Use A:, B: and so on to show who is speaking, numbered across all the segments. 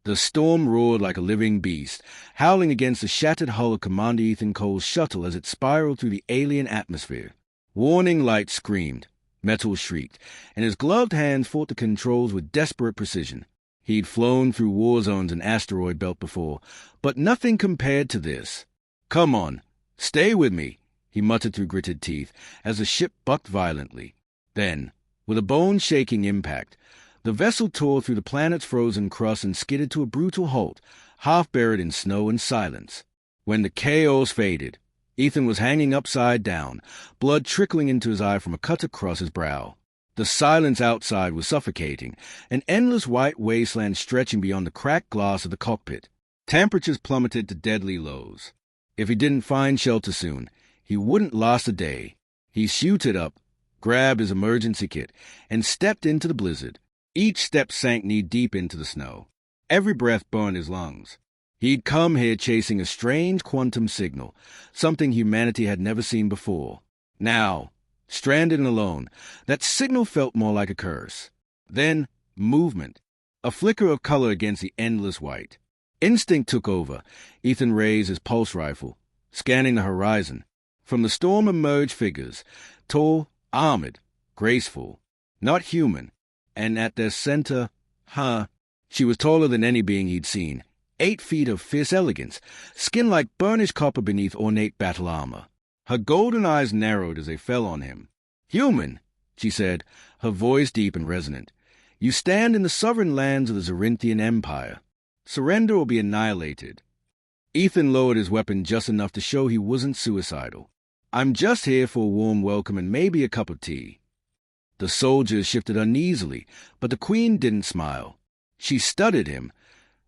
A: The storm roared like a living beast, howling against the shattered hull of Commander Ethan Cole's shuttle as it spiraled through the alien atmosphere. Warning lights screamed, metal shrieked, and his gloved hands fought the controls with desperate precision. He'd flown through war zones and asteroid belt before, but nothing compared to this. "Come on, stay with me," he muttered through gritted teeth as the ship bucked violently. Then, with a bone-shaking impact, the vessel tore through the planet's frozen crust and skidded to a brutal halt, half buried in snow and silence. When the chaos faded, Ethan was hanging upside down, blood trickling into his eye from a cut across his brow. The silence outside was suffocating, an endless white wasteland stretching beyond the cracked glass of the cockpit. Temperatures plummeted to deadly lows. If he didn't find shelter soon, he wouldn't last a day. He suited up, grabbed his emergency kit, and stepped into the blizzard. Each step sank knee-deep into the snow. Every breath burned his lungs. He'd come here chasing a strange quantum signal, something humanity had never seen before. Now, stranded and alone, that signal felt more like a curse. Then, movement. A flicker of color against the endless white. Instinct took over. Ethan raised his pulse rifle, scanning the horizon. From the storm emerged figures, tall, armored, graceful, not human, and at their center, she was taller than any being he'd seen, 8 feet of fierce elegance, skin like burnished copper beneath ornate battle armor. Her golden eyes narrowed as they fell on him. "Human," she said, her voice deep and resonant. "You stand in the sovereign lands of the Zorinthian Empire. Surrender or be annihilated." Ethan lowered his weapon just enough to show he wasn't suicidal. "I'm just here for a warm welcome and maybe a cup of tea." The soldiers shifted uneasily, but the Queen didn't smile. She studied him,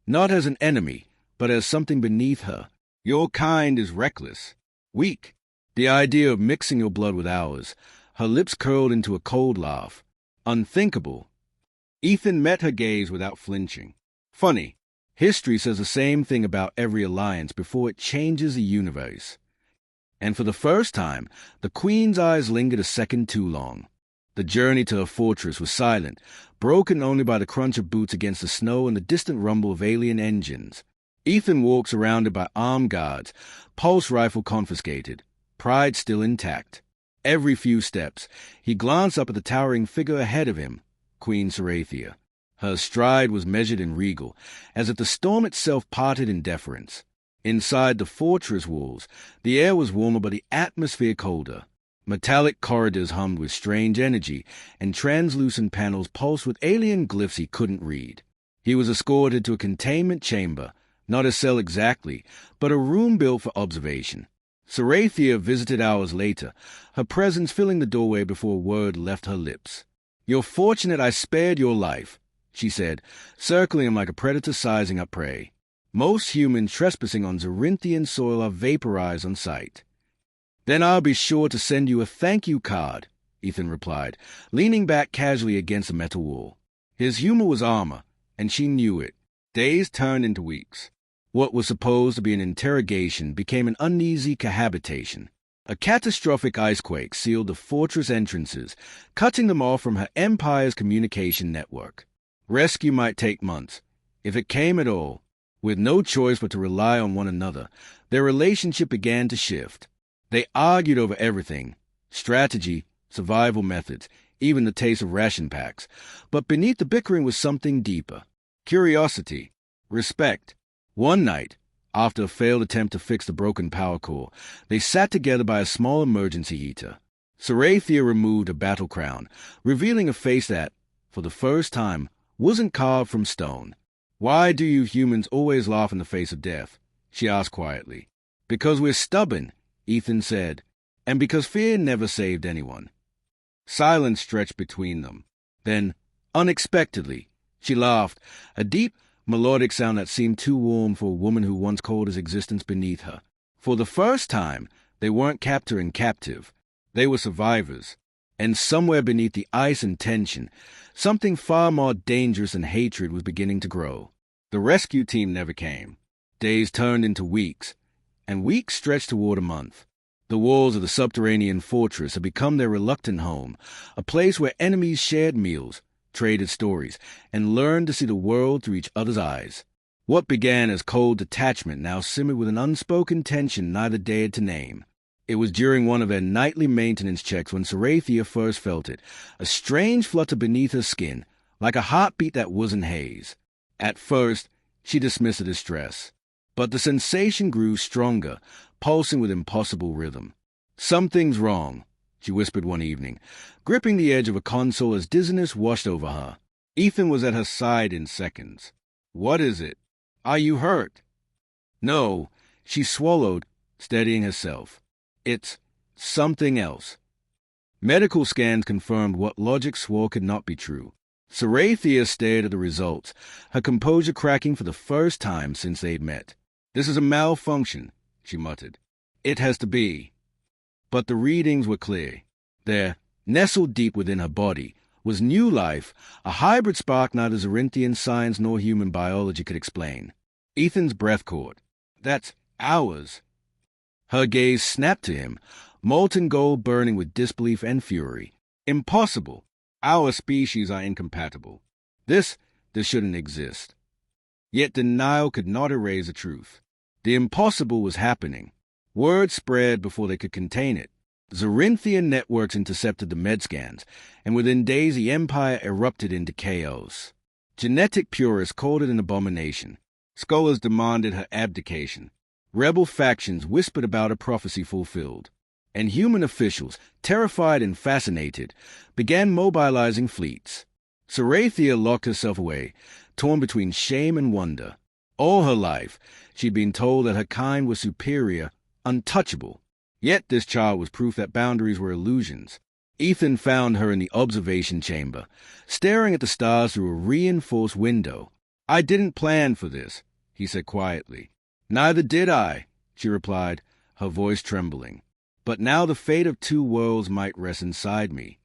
A: not as an enemy, but as something beneath her. "Your kind is reckless, weak. The idea of mixing your blood with ours." Her lips curled into a cold laugh. "Unthinkable." Ethan met her gaze without flinching. "Funny. History says the same thing about every alliance before it changes the universe." And for the first time, the Queen's eyes lingered a second too long. The journey to her fortress was silent, broken only by the crunch of boots against the snow and the distant rumble of alien engines. Ethan walked surrounded by armed guards, pulse rifle confiscated, pride still intact. Every few steps, he glanced up at the towering figure ahead of him, Queen Serathia. Her stride was measured and regal, as if the storm itself parted in deference. Inside the fortress walls, the air was warmer but the atmosphere colder. Metallic corridors hummed with strange energy, and translucent panels pulsed with alien glyphs he couldn't read. He was escorted to a containment chamber, not a cell exactly, but a room built for observation. Serathia visited hours later, her presence filling the doorway before a word left her lips. "You're fortunate I spared your life," she said, circling him like a predator sizing up prey. "Most humans trespassing on Zorinthian soil are vaporized on sight." "Then I'll be sure to send you a thank-you card," Ethan replied, leaning back casually against the metal wall. His humor was armor, and she knew it. Days turned into weeks. What was supposed to be an interrogation became an uneasy cohabitation. A catastrophic icequake sealed the fortress entrances, cutting them off from her empire's communication network. Rescue might take months, if it came at all. With no choice but to rely on one another, their relationship began to shift. They argued over everything: strategy, survival methods, even the taste of ration packs. But beneath the bickering was something deeper: curiosity, respect. One night, after a failed attempt to fix the broken power core, they sat together by a small emergency heater. Serathia removed a battle crown, revealing a face that, for the first time, wasn't carved from stone. "Why do you humans always laugh in the face of death?" she asked quietly. "Because we're stubborn," Ethan said, "and because fear never saved anyone." Silence stretched between them. Then, unexpectedly, she laughed, a deep, melodic sound that seemed too warm for a woman who once called his existence beneath her. For the first time, they weren't captor and captive. They were survivors. And somewhere beneath the ice and tension, something far more dangerous than hatred was beginning to grow. The rescue team never came. Days turned into weeks, and weeks stretched toward a month. The walls of the subterranean fortress had become their reluctant home, a place where enemies shared meals, traded stories, and learned to see the world through each other's eyes. What began as cold detachment now simmered with an unspoken tension neither dared to name. It was during one of their nightly maintenance checks when Sarathia first felt it, a strange flutter beneath her skin, like a heartbeat that wasn't haze. At first, she dismissed it as stress. But the sensation grew stronger, pulsing with impossible rhythm. "Something's wrong," she whispered one evening, gripping the edge of a console as dizziness washed over her. Ethan was at her side in seconds. "What is it? Are you hurt?" "No," she swallowed, steadying herself. "It's something else." Medical scans confirmed what logic swore could not be true. Sarathia stared at the results, her composure cracking for the first time since they'd met. "This is a malfunction," she muttered. "It has to be." But the readings were clear. There, nestled deep within her body, was new life, a hybrid spark neither Zorinthian science nor human biology could explain. Ethan's breath caught. "That's ours." Her gaze snapped to him, molten gold burning with disbelief and fury. "Impossible. Our species are incompatible. This shouldn't exist." Yet denial could not erase the truth. The impossible was happening. Word spread before they could contain it. Zorinthian networks intercepted the med scans, and within days the Empire erupted into chaos. Genetic purists called it an abomination. Scholars demanded her abdication. Rebel factions whispered about a prophecy fulfilled. And human officials, terrified and fascinated, began mobilizing fleets. Sarathia locked herself away, torn between shame and wonder. All her life, she'd been told that her kind was superior, untouchable. Yet this child was proof that boundaries were illusions. Ethan found her in the observation chamber, staring at the stars through a reinforced window. "I didn't plan for this," he said quietly. "Neither did I," she replied, her voice trembling. "But now the fate of two worlds might rest inside me."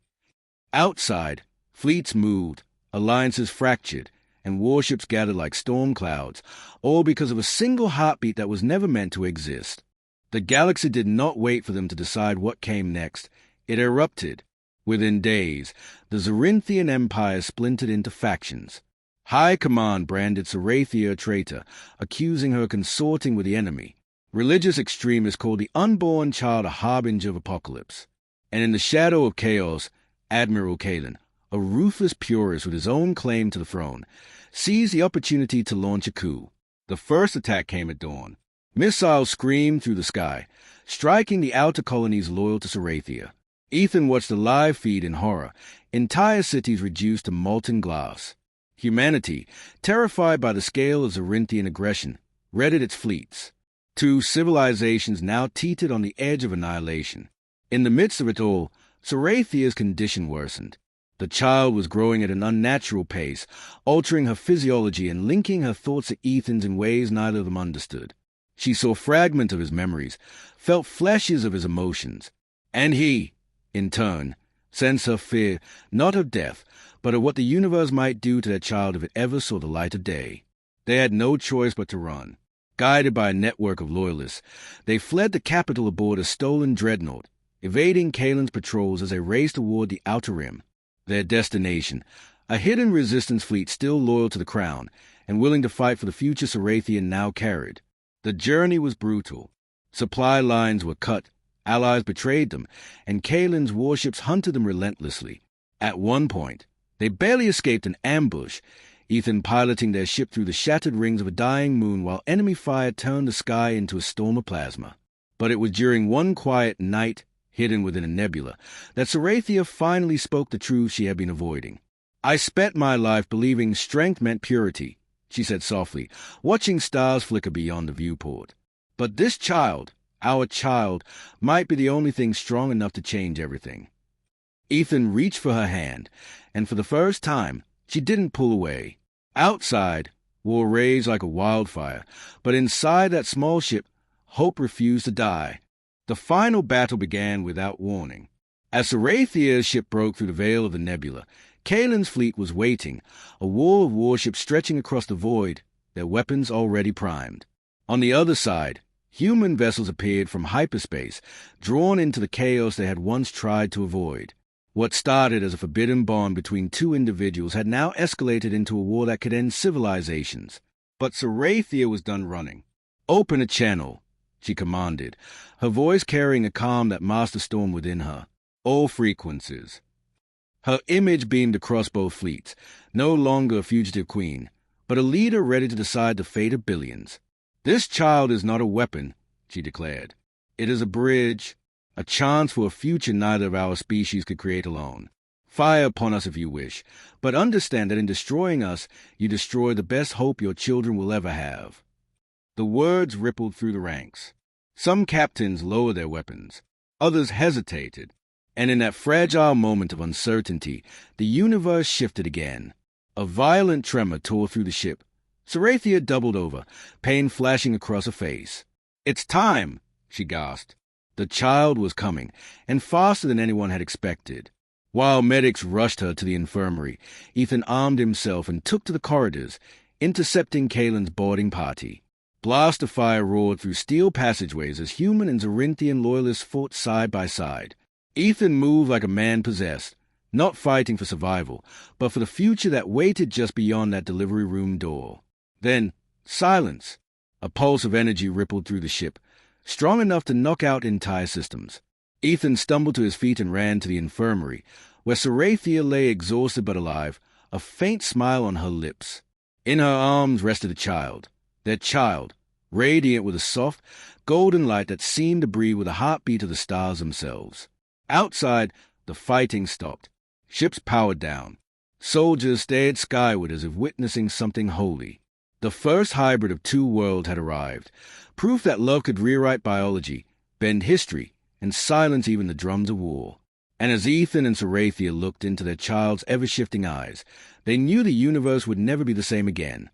A: Outside, fleets moved, alliances fractured, and warships gathered like storm clouds, all because of a single heartbeat that was never meant to exist. The galaxy did not wait for them to decide what came next. It erupted. Within days, the Zorinthian Empire splintered into factions. High Command branded Sarathia a traitor, accusing her of consorting with the enemy. Religious extremists called the unborn child a harbinger of apocalypse. And in the shadow of chaos, Admiral Kalen, a ruthless purist with his own claim to the throne, seized the opportunity to launch a coup. The first attack came at dawn. Missiles screamed through the sky, striking the outer colonies loyal to Sarathia. Ethan watched the live feed in horror, entire cities reduced to molten glass. Humanity, terrified by the scale of Zorinthian aggression, readied its fleets. Two civilizations now teetered on the edge of annihilation. In the midst of it all, Sarathia's condition worsened. The child was growing at an unnatural pace, altering her physiology and linking her thoughts to Ethan's in ways neither of them understood. She saw fragments of his memories, felt flashes of his emotions. And he, in turn, sensed her fear, not of death, but of what the universe might do to that child if it ever saw the light of day. They had no choice but to run. Guided by a network of loyalists, they fled the capital aboard a stolen dreadnought, evading Kalen's patrols as they raced toward the Outer Rim. Their destination, a hidden resistance fleet still loyal to the crown and willing to fight for the future Sarathian now carried. The journey was brutal. Supply lines were cut, allies betrayed them, and Kalen's warships hunted them relentlessly. At one point, they barely escaped an ambush, Ethan piloting their ship through the shattered rings of a dying moon while enemy fire turned the sky into a storm of plasma. But it was during one quiet night, hidden within a nebula, that Sarathia finally spoke the truth she had been avoiding. "I spent my life believing strength meant purity," she said softly, watching stars flicker beyond the viewport. "But this child, our child, might be the only thing strong enough to change everything." Ethan reached for her hand, and for the first time, she didn't pull away. Outside, war raged like a wildfire, but inside that small ship, hope refused to die. The final battle began without warning. As Sarathia's ship broke through the veil of the nebula, Kalen's fleet was waiting, a wall of warships stretching across the void, their weapons already primed. On the other side, human vessels appeared from hyperspace, drawn into the chaos they had once tried to avoid. What started as a forbidden bond between two individuals had now escalated into a war that could end civilizations. But Sarathia was done running. "Open a channel," she commanded, her voice carrying a calm that masked the storm within her. "All frequencies." Her image beamed across both fleets, no longer a fugitive queen, but a leader ready to decide the fate of billions. "This child is not a weapon," she declared. "It is a bridge, a chance for a future neither of our species could create alone. Fire upon us if you wish, but understand that in destroying us, you destroy the best hope your children will ever have." The words rippled through the ranks. Some captains lowered their weapons. Others hesitated. And in that fragile moment of uncertainty, the universe shifted again. A violent tremor tore through the ship. Sarathia doubled over, pain flashing across her face. "It's time," she gasped. The child was coming, and faster than anyone had expected. While medics rushed her to the infirmary, Ethan armed himself and took to the corridors, intercepting Kalen's boarding party. Blaster fire roared through steel passageways as human and Zorinthian loyalists fought side by side. Ethan moved like a man possessed, not fighting for survival, but for the future that waited just beyond that delivery room door. Then, silence. A pulse of energy rippled through the ship, strong enough to knock out entire systems. Ethan stumbled to his feet and ran to the infirmary, where Sarathia lay exhausted but alive, a faint smile on her lips. In her arms rested a child, their child, radiant with a soft, golden light that seemed to breathe with the heartbeat of the stars themselves. Outside, the fighting stopped. Ships powered down. Soldiers stared skyward as if witnessing something holy. The first hybrid of two worlds had arrived, proof that love could rewrite biology, bend history, and silence even the drums of war. And as Ethan and Sarathia looked into their child's ever-shifting eyes, they knew the universe would never be the same again.